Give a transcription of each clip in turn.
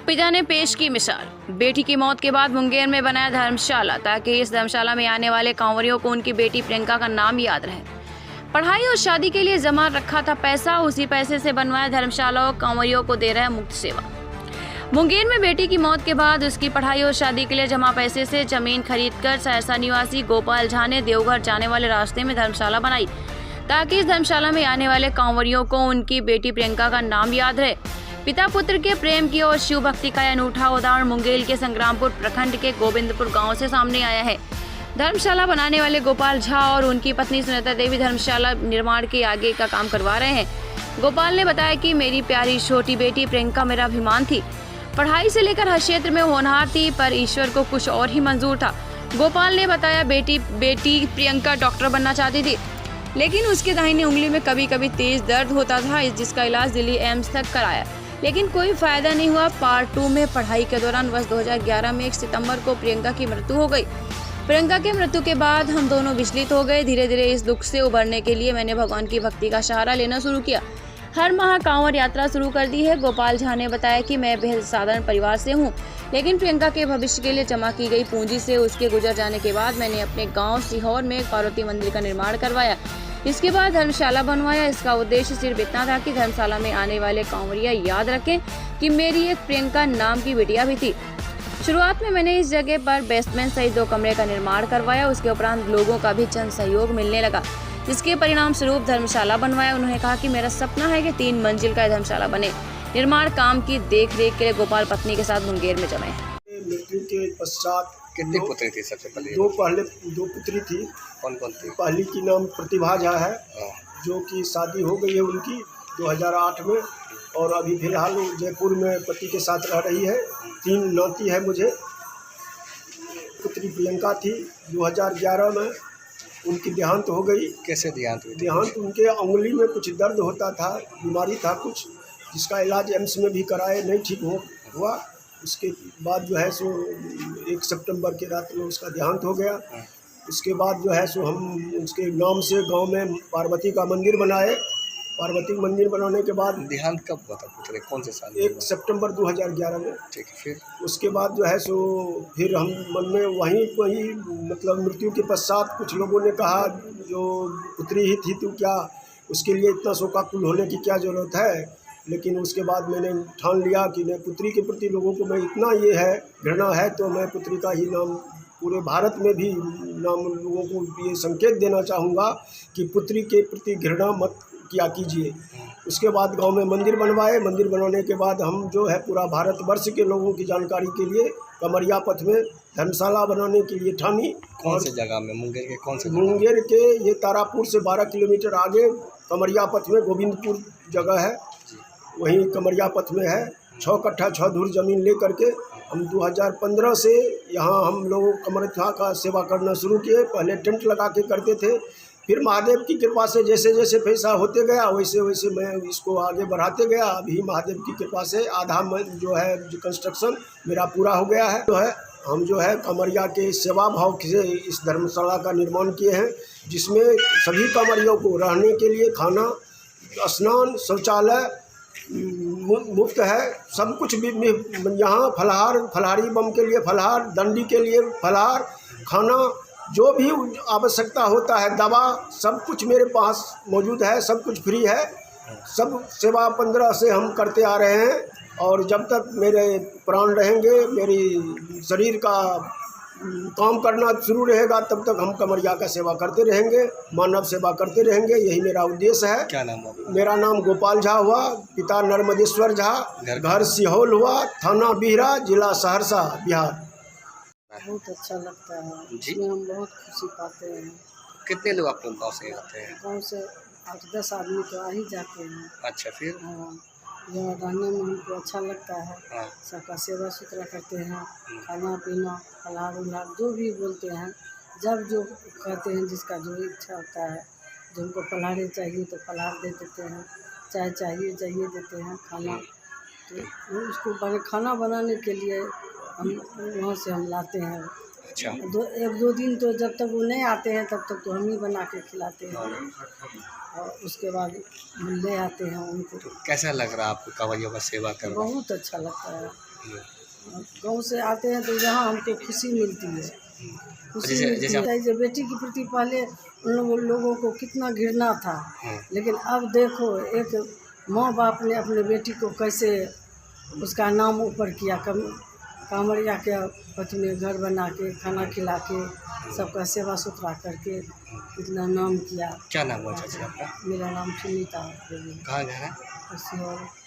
पिता ने पेश की मिसाल। बेटी की मौत के बाद मुंगेर में बनाया धर्मशाला ताकि इस धर्मशाला में आने वाले कांवरियों को उनकी बेटी प्रियंका का नाम याद रहे। पढ़ाई और शादी के लिए जमा रखा था पैसा, उसी पैसे से बनवाया धर्मशाला और कांवरियों को दे रहा है मुफ्त सेवा। मुंगेर में बेटी की मौत के बाद उसकी पढ़ाई और शादी के लिए जमा पैसे से जमीन खरीदकर सहरसा निवासी गोपाल झा ने देवघर जाने वाले रास्ते में धर्मशाला बनाई ताकि इस धर्मशाला में आने वाले कांवरियों को उनकी बेटी प्रियंका का नाम याद रहे। पिता पुत्र के प्रेम की और शिव भक्ति का अनूठा उदाहरण मुंगेर के संग्रामपुर प्रखंड के गोविंदपुर गांव से सामने आया है। धर्मशाला बनाने वाले गोपाल झा और उनकी पत्नी सुनीता देवी धर्मशाला निर्माण के आगे का काम करवा रहे हैं। गोपाल ने बताया कि मेरी प्यारी छोटी बेटी प्रियंका मेरा अभिमान थी। पढ़ाई से लेकर हर क्षेत्र में होनहार थी, पर ईश्वर को कुछ और ही मंजूर था। गोपाल ने बताया बेटी प्रियंका डॉक्टर बनना चाहती थी, लेकिन उसके दाहिनी उंगली में कभी कभी तेज दर्द होता था, जिसका इलाज दिल्ली एम्स तक कराया, लेकिन कोई फायदा नहीं हुआ। पार्ट 2 में पढ़ाई के दौरान वर्ष 2011 में 1 सितंबर को प्रियंका की मृत्यु हो गई। प्रियंका की मृत्यु के बाद हम दोनों विचलित हो गए। धीरे धीरे इस दुख से उबरने के लिए मैंने भगवान की भक्ति का सहारा लेना शुरू किया। हर माह कांवड़ यात्रा शुरू कर दी है। गोपाल झा ने बताया कि मैं बेहद साधारण परिवार से हूँ, लेकिन प्रियंका के भविष्य के लिए जमा की गई पूंजी से उसके गुजर जाने के बाद मैंने अपने गाँव सीहोर में एक पार्वती मंदिर का निर्माण करवाया। इसके बाद धर्मशाला बनवाया। इसका उद्देश्य सिर्फ इतना था कि धर्मशाला में आने वाले कांवरिया याद रखें कि मेरी एक प्रियंका नाम की बिटिया भी थी। शुरुआत में मैंने इस जगह पर बेसमेंट सहित 2 कमरे का निर्माण करवाया। उसके उपरांत लोगों का भी जन सहयोग मिलने लगा, जिसके परिणाम स्वरूप धर्मशाला बनवाया। उन्होंने कहा कि मेरा सपना है कि 3 मंजिल का धर्मशाला बने। निर्माण काम की देख रेख के लिए गोपाल पत्नी के साथ मुंगेर में जमे। मृत्यु के पश्चात कितनी पुत्री थी सबसे पहले? 2 पुत्री थी। कौन कौन थी? पहली की नाम प्रतिभा झा है, जो कि शादी हो गई है उनकी 2008 में, और अभी फिलहाल जयपुर में पति के साथ रह रही है। 3 नाती है मुझे। पुत्री प्रियंका थी, 2011 में उनकी देहांत हो गई। कैसे देहांत हुई? देहांत उनके उंगली में कुछ दर्द होता था, बीमारी था कुछ, जिसका इलाज एम्स में भी कराए, नहीं ठीक हुआ। उसके बाद जो है सो 1 सितंबर की रात में उसका देहांत हो गया। उसके बाद जो है सो हम उसके नाम से गांव में पार्वती का मंदिर बनाए। पार्वती मंदिर बनाने के बाद देहांत कब हुआ था पुत्र? कौन से साल? 1 सितंबर 2011 में। ठीक है। फिर उसके बाद जो है सो फिर हम मन में वही मतलब मृत्यु के पश्चात कुछ लोगों ने कहा जो पुत्री ही थी तो क्या उसके लिए इतना शोकाकुल होने की क्या ज़रूरत है। लेकिन उसके बाद मैंने ठान लिया कि मैं पुत्री के प्रति लोगों को मैं इतना ये है घृणा है, तो मैं पुत्री का ही नाम पूरे भारत में भी नाम लोगों को ये संकेत देना चाहूँगा कि पुत्री के प्रति घृणा मत किया कीजिए। उसके बाद गांव में मंदिर बनवाए। मंदिर बनाने के बाद हम जो है पूरा भारतवर्ष के लोगों की जानकारी के लिए कमरिया पथ में धर्मशाला बनाने के लिए ठानी। कौन से जगह में? मुंगेर के कौन से? मुंगेर के ये तारापुर से 12 किलोमीटर आगे कमरिया पथ में गोविंदपुर जगह है, वहीं कमरिया पथ में है। 6 कट्ठा 6 धुर जमीन ले करके हम 2015 से यहाँ हम लोग कमरिया का सेवा करना शुरू किए। पहले टेंट लगा के करते थे, फिर महादेव की कृपा से जैसे जैसे पैसा होते गया वैसे वैसे मैं इसको आगे बढ़ाते गया। अभी महादेव की कृपा से आधा जो है कंस्ट्रक्शन मेरा पूरा हो गया है। हम जो है कमरिया के सेवा भाव से इस धर्मशाला का निर्माण किए हैं, जिसमें सभी कमरियों को रहने के लिए खाना, स्नान, शौचालय मुफ्त है। सब कुछ भी यहाँ फलाहारी बम के लिए फलाहार, दंडी के लिए फलाहार, खाना, जो भी आवश्यकता होता है, दवा, सब कुछ मेरे पास मौजूद है। सब कुछ फ्री है। सब सेवा 15 से हम करते आ रहे हैं, और जब तक मेरे प्राण रहेंगे, मेरी शरीर का काम करना शुरू रहेगा, तब तक हम कमरिया का सेवा करते रहेंगे, मानव सेवा करते रहेंगे। यही मेरा उद्देश्य है। क्या नाम है? मेरा नाम गोपाल झा हुआ, पिता नर्मदेश्वर झा, घर सीहोर हुआ, थाना बिहरा, जिला सहरसा, बिहार। बहुत अच्छा लगता है जी। इसमें हम बहुत खुशी पाते हैं। कितने लोग आपके गाँव से आते हैं? गाँव से 8-10 आदमी तो आ ही जाते हैं। अच्छा। फिर? हाँ, यहाँ रहने में हमको अच्छा लगता है। हाँ। सबका सेवा सुथरा करते हैं, खाना पीना, फलाहार उल्हार जो भी बोलते हैं, जब जो कहते हैं, जिसका जो इच्छा होता है, जिनको फलाहार चाहिए तो फलाहार दे देते हैं, चाय चाहिए देते हैं, खाना तो उसको खाना बनाने के लिए हम वहाँ से हम लाते हैं। अच्छा। 1-2 दिन तो जब तक वो नहीं आते हैं तब तक तो हम ही बना के खिलाते हैं, और उसके बाद ले आते हैं उनको। कैसा लग रहा है आपको कांवरियों का सेवा करना? बहुत अच्छा लगता है। गाँव से आते हैं तो यहाँ हमको खुशी मिलती है। खुशी जैसे- मिलती जैसे आप- है। जो बेटी के प्रति पहले उन लोगों को कितना घृणा था, लेकिन अब देखो एक माँ बाप ने अपने बेटी को कैसे उसका नाम ऊपर किया। कांवरिया के पथ में घर बना के, खाना खिला के, सबका सेवा सुथरा करके कितना नाम किया। क्या नाम हुआ चाची आपका? मेरा नाम सुनीता देवी कहाँ घर है? है।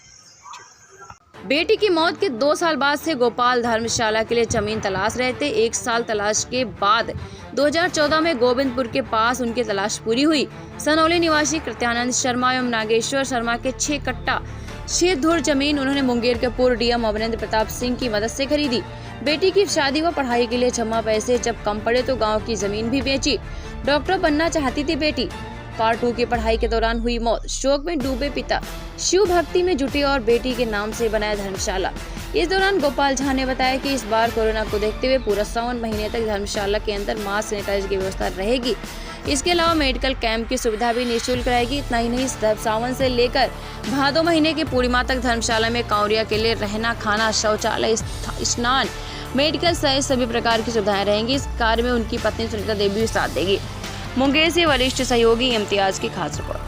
बेटी की मौत के 2 साल बाद से गोपाल धर्मशाला के लिए जमीन तलाश रहे थे। 1 साल तलाश के बाद 2014 में गोविंदपुर के पास उनकी तलाश पूरी हुई। सनौली निवासी कृत्यानंद शर्मा एवं नागेश्वर शर्मा के 6 कट्टा 6 धुर जमीन उन्होंने मुंगेर के पूर्व डीएम अमरेंद्र प्रताप सिंह की मदद से खरीदी। बेटी की शादी व पढ़ाई के लिए जमा पैसे जब कम पड़े तो गाँव की जमीन भी बेची। डॉक्टर बनना चाहती थी बेटी। पार्ट 2 की पढ़ाई के दौरान हुई मौत। शोक में डूबे पिता शिव भक्ति में जुटे और बेटी के नाम से बनाया धर्मशाला। इस दौरान गोपाल झा ने बताया कि इस बार कोरोना को देखते हुए पूरा सावन महीने तक धर्मशाला के अंदर मास्क सैनिटाइजर की व्यवस्था रहेगी। इसके अलावा मेडिकल कैंप की सुविधा भी निःशुल्क रहेगी। इतना ही नहीं, सावन से लेकर भादो महीने की पूर्णिमा तक धर्मशाला में कांवरिया के लिए रहना, खाना, शौचालय, स्नान, मेडिकल सहित सभी प्रकार की सुविधाएं रहेंगी। इस कार्य में उनकी पत्नी सुनीता देवी भी साथ देगी। मुंगेर से वरिष्ठ सहयोगी इम्तियाज की खास रिपोर्ट।